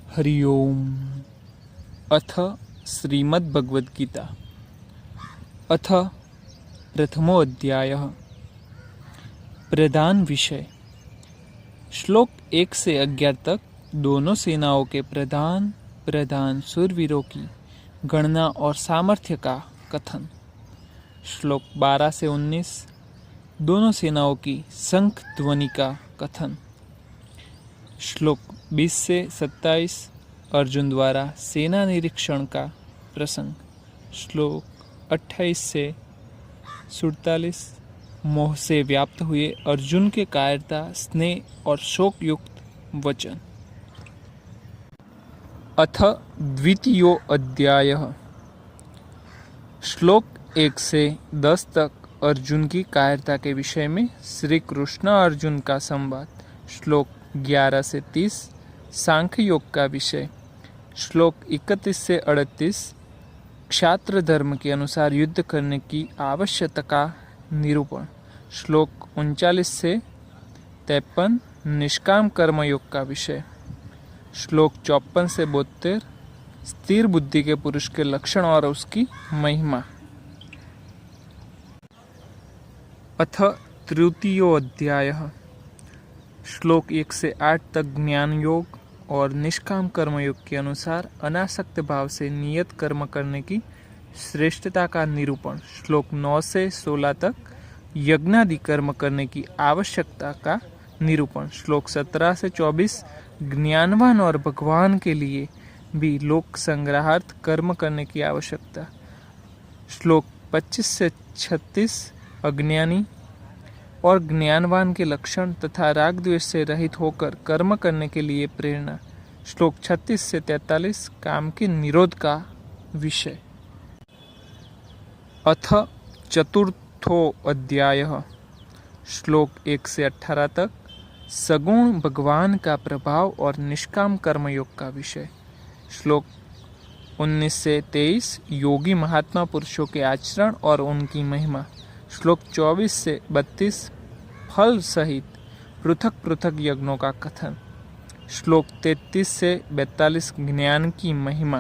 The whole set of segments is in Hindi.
हरि ओम। अथ श्रीमद्भगवद्गीता अथ प्रथमोऽध्यायः। प्रधान विषय। श्लोक 1 से 11 तक दोनों सेनाओं के प्रधान शूरवीरों की गणना और सामर्थ्य का कथन। श्लोक 12 से 19 दोनों सेनाओं की शंख ध्वनि का कथन। श्लोक 20 से 27 अर्जुन द्वारा सेना निरीक्षण का प्रसंग। श्लोक 28 से 47 मोह से व्याप्त हुए अर्जुन के कायरता, स्नेह और शोक युक्त वचन। अथ द्वितीयो अध्यायः। श्लोक 1 से 10 तक अर्जुन की कायरता के विषय में श्री कृष्ण अर्जुन का संवाद। श्लोक 11 से 30 सांख्य योग का विषय। श्लोक 31 से 38 क्षात्र धर्म के अनुसार युद्ध करने की आवश्यकता का निरूपण। श्लोक 39 से 53 निष्काम कर्म योग का विषय। श्लोक 54 से 72 स्थिर बुद्धि के पुरुष के लक्षण और उसकी महिमा। अथ तृतीयो अध्यायः। श्लोक 1 से 8 तक ज्ञान योग और निष्काम कर्म योग के अनुसार अनासक्त भाव से नियत कर्म करने की श्रेष्ठता का निरूपण। श्लोक 9 से 16 तक यज्ञादि कर्म करने की आवश्यकता का निरूपण। श्लोक 17 से 24 ज्ञानवान और भगवान के लिए भी लोक संग्रहार्थ कर्म करने की आवश्यकता। श्लोक 25 से 36 अज्ञानी और ज्ञानवान के लक्षण तथा राग द्वेष से रहित होकर कर्म करने के लिए प्रेरणा। श्लोक 36 से 43 काम के निरोध का विषय। अथ चतुर्थो अध्यायः। श्लोक 1 से 18 तक सगुण भगवान का प्रभाव और निष्काम कर्मयोग का विषय। श्लोक 19 से 23 योगी महात्मा पुरुषों के आचरण और उनकी महिमा। श्लोक 24 से 32 फल सहित पृथक पृथक यज्ञों का कथन। श्लोक 33 से 42 ज्ञान की महिमा।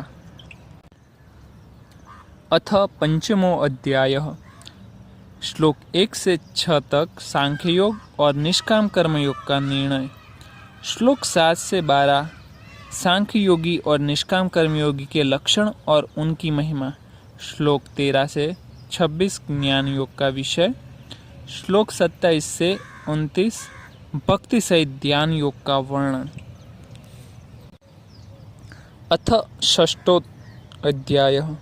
अथ पंचमो अध्यायः। श्लोक 1 से 6 तक सांख्य योग और निष्काम कर्म योग का निर्णय। श्लोक 7 से 12 सांख्य योगी और निष्काम कर्मयोगी के लक्षण और उनकी महिमा। श्लोक 13 से 26 ज्ञान योग का विषय। श्लोक 27 से 29 भक्ति सहित ध्यान योग का वर्णन। अथ षष्ठो अध्यायः।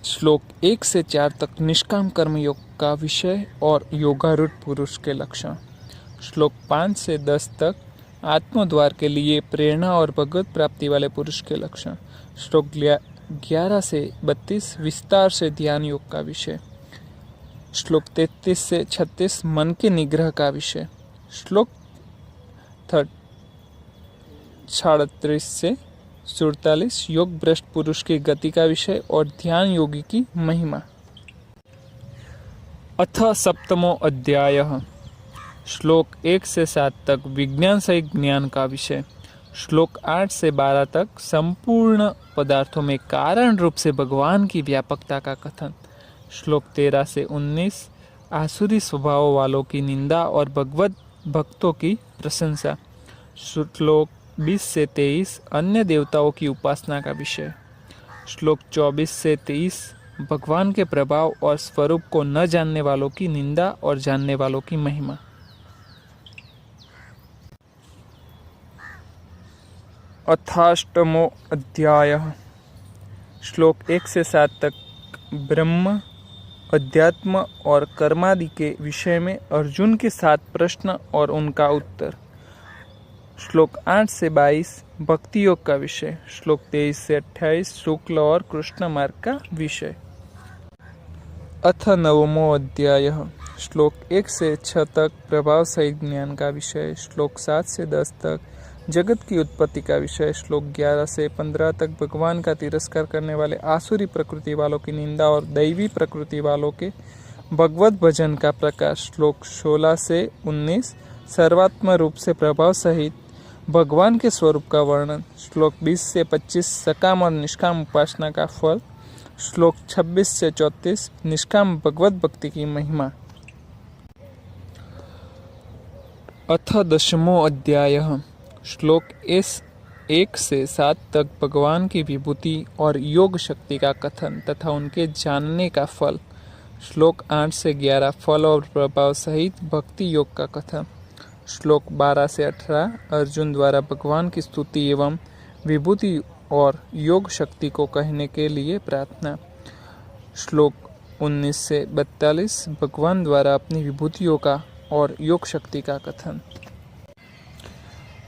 श्लोक 1 से 4 तक निष्काम कर्म योग का विषय और योगारूढ़ पुरुष के लक्षण। श्लोक 5 से 10 तक आत्मद्वार के लिए प्रेरणा और भगवत प्राप्ति वाले पुरुष के लक्षण। श्लोक 11 से 32 विस्तार से ध्यान योग का विषय। श्लोक 33 से 36 मन के निग्रह का विषय। श्लोक 37 से 47 योग भ्रष्ट पुरुष की गति का विषय और ध्यान योगी की महिमा। अथ सप्तमो अध्यायः। श्लोक 1 से 7 तक विज्ञान सहित ज्ञान का विषय। श्लोक 8 से 12 तक संपूर्ण पदार्थों में कारण रूप से भगवान की व्यापकता का कथन। श्लोक 13 से 19 आसुरी स्वभाव वालों की निंदा और भगवत भक्तों की प्रशंसा। श्लोक 20 से 23 अन्य देवताओं की उपासना का विषय। श्लोक 24 से 30 भगवान के प्रभाव और स्वरूप को न जानने वालों की निंदा और जानने वालों की महिमा। अथाष्टमो अध्यायः। श्लोक 1 से 7 तक ब्रह्म, अध्यात्म और कर्मादि के विषय में अर्जुन के 7 प्रश्न और उनका उत्तर। श्लोक 8 से 22 भक्ति योग का विषय। श्लोक 23 से 28 शुक्ल और कृष्ण मार्ग का विषय। अथ नवमो अध्यायः। श्लोक 1 से 6 तक प्रभाव सहित ज्ञान का विषय। श्लोक 7 से 10 तक जगत की उत्पत्ति का विषय। श्लोक 11 से 15 तक भगवान का तिरस्कार करने वाले आसुरी प्रकृति वालों की निंदा और दैवी प्रकृति वालों के भगवत भजन का प्रकाश। श्लोक 16 से 19 सर्वात्म रूप से प्रभाव सहित भगवान के स्वरूप का वर्णन। श्लोक 20 से 25 सकाम और निष्काम उपासना का फल। श्लोक 26 से 34 निष्काम भगवत भक्ति की महिमा। अथ दशमो अध्याय। श्लोक 1 से 7 तक भगवान की विभूति और योग शक्ति का कथन तथा उनके जानने का फल। श्लोक 8 से 11 फल और प्रभाव सहित भक्ति योग का कथन। श्लोक 12 से 18 अर्जुन द्वारा भगवान की स्तुति एवं विभूति और योग शक्ति को कहने के लिए प्रार्थना। श्लोक 19 से 42 भगवान द्वारा अपनी विभूतियों का और योग शक्ति का कथन।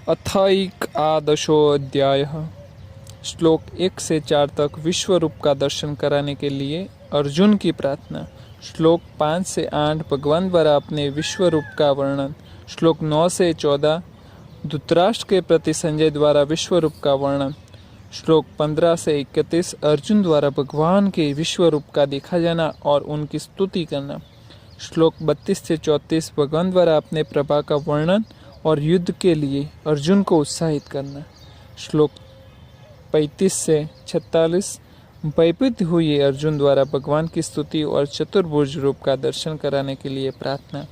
अथैकादशो अध्याय। श्लोक 1 से 4 तक विश्व रूप का दर्शन कराने के लिए अर्जुन की प्रार्थना। श्लोक 5 से 8 भगवान द्वारा अपने विश्व रूप का वर्णन। श्लोक 9 से 14 धृतराष्ट्र के प्रति संजय द्वारा विश्व रूप का वर्णन। श्लोक 15 से 31 अर्जुन द्वारा भगवान के विश्व रूप का देखा जाना और उनकी स्तुति करना। श्लोक 32 से 34 भगवान द्वारा अपने प्रभा का वर्णन और युद्ध के लिए अर्जुन को उत्साहित करना। श्लोक 35 से 46 भयभीत हुए अर्जुन द्वारा भगवान की स्तुति और चतुर्भुज रूप का दर्शन कराने के लिए प्रार्थना।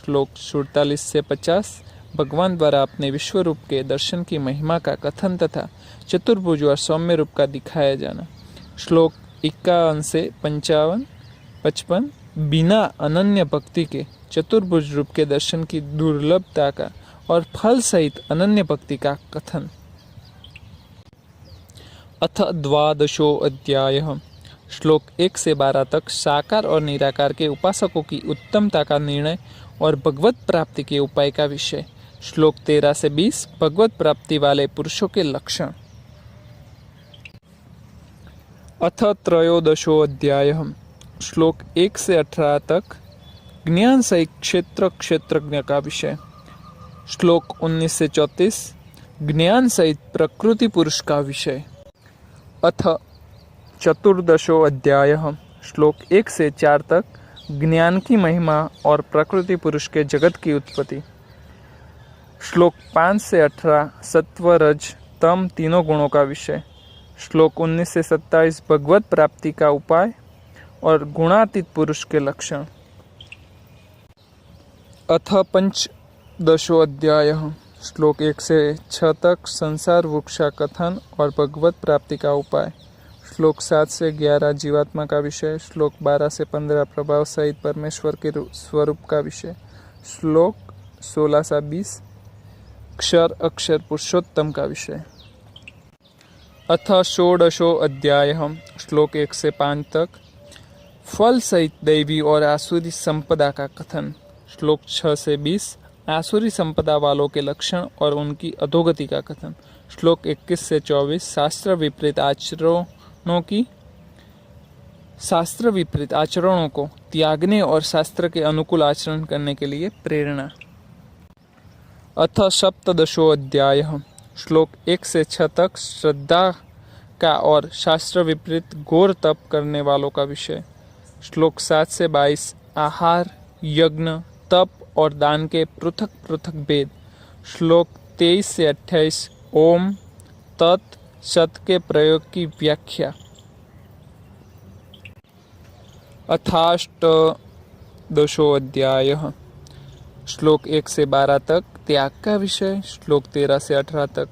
श्लोक 47 से 50 भगवान द्वारा अपने विश्व रूप के दर्शन की महिमा का कथन तथा चतुर्भुज और सौम्य रूप का दिखाया जाना। श्लोक 51 से 55 बिना अनन्य भक्ति के चतुर्भुज रूप के दर्शन की दुर्लभता का और फल सहित अनन्य भक्ति का कथन। अथ द्वादशो अध्याय। श्लोक 1 से 12 तक साकार और निराकार के उपासकों की उत्तमता का निर्णय और भगवत प्राप्ति के उपाय का विषय। श्लोक 13 से 20 भगवत प्राप्ति वाले पुरुषों के लक्षण। अथ त्रयोदशो अध्याय। श्लोक 1 से 18 तक ज्ञान सहित क्षेत्रज्ञ का विषय। श्लोक 19 से 34 ज्ञान सहित प्रकृति पुरुष का विषय। अथ चतुर्दशो अध्याय। श्लोक 1 से 4 तक ज्ञान की महिमा और प्रकृति पुरुष के जगत की उत्पत्ति। श्लोक 5 से 18 सत्व रज तम तीनों गुणों का विषय। श्लोक 19 से 27 भगवत प्राप्ति का उपाय और गुणातीत पुरुष के लक्षण। अथ पंचदशो अध्याय। श्लोक 1 से 6 तक संसार वृक्ष कथन और भगवत प्राप्ति का उपाय। श्लोक 7 से 11 जीवात्मा का विषय। श्लोक 12 से 15 प्रभाव सहित परमेश्वर के स्वरूप का विषय। श्लोक 16 से 20 क्षर अक्षर पुरुषोत्तम का विषय। अथ षोडशो अध्याय। श्लोक 1 से 5 तक फल सहित दैवी और आसुरी संपदा का कथन। श्लोक 6 से 20 आसुरी संपदा वालों के लक्षण और उनकी अधोगति का कथन। श्लोक 21 से 24 शास्त्र विपरीत आचरणों को त्यागने और शास्त्र के अनुकूल आचरण करने के लिए प्रेरणा। अथ सप्तदशो अध्याय। श्लोक 1 से 6 तक श्रद्धा का और शास्त्र विपरीत घोर तप करने वालों का विषय। श्लोक 7 से 22 आहार यज्ञ तप और दान के पृथक पृथक भेद। श्लोक 23 से 28 ओम तत् सत के प्रयोग की व्याख्या। अथाष्टदशो अध्याय। श्लोक 1 से 12 तक त्याग का विषय। श्लोक 13 से 18 तक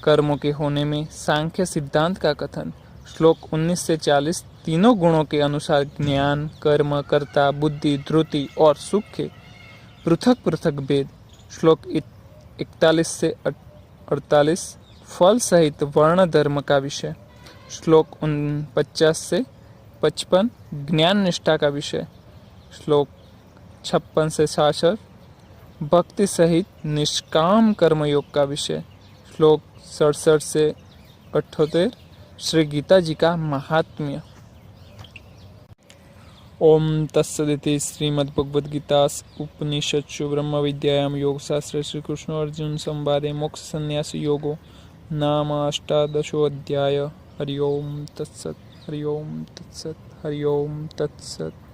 कर्मों के होने में सांख्य सिद्धांत का कथन। श्लोक 19 से 40 तीनों गुणों के अनुसार ज्ञान कर्म कर्ता बुद्धि धृति और सुख के पृथक पृथक भेद। श्लोक 41 से 48 फल सहित वर्ण धर्म का विषय। श्लोक 49 से 55 ज्ञान निष्ठा का विषय। श्लोक 56 से 66 भक्ति सहित निष्काम कर्मयोग का विषय। श्लोक 67 से 78 श्री गीता जी का महात्म्य। ओम तत्सदिति श्रीमद्भगवद्गीता उपनिषत्सु ब्रह्म विद्यायां योगशास्त्रे श्री कृष्ण अर्जुन संवादे मोक्ष संन्यास योगो नाम अष्टादशोऽध्याय। हरि ओम तत्सत् हरि ओम तत्सत् हरि ओम तत्सत्।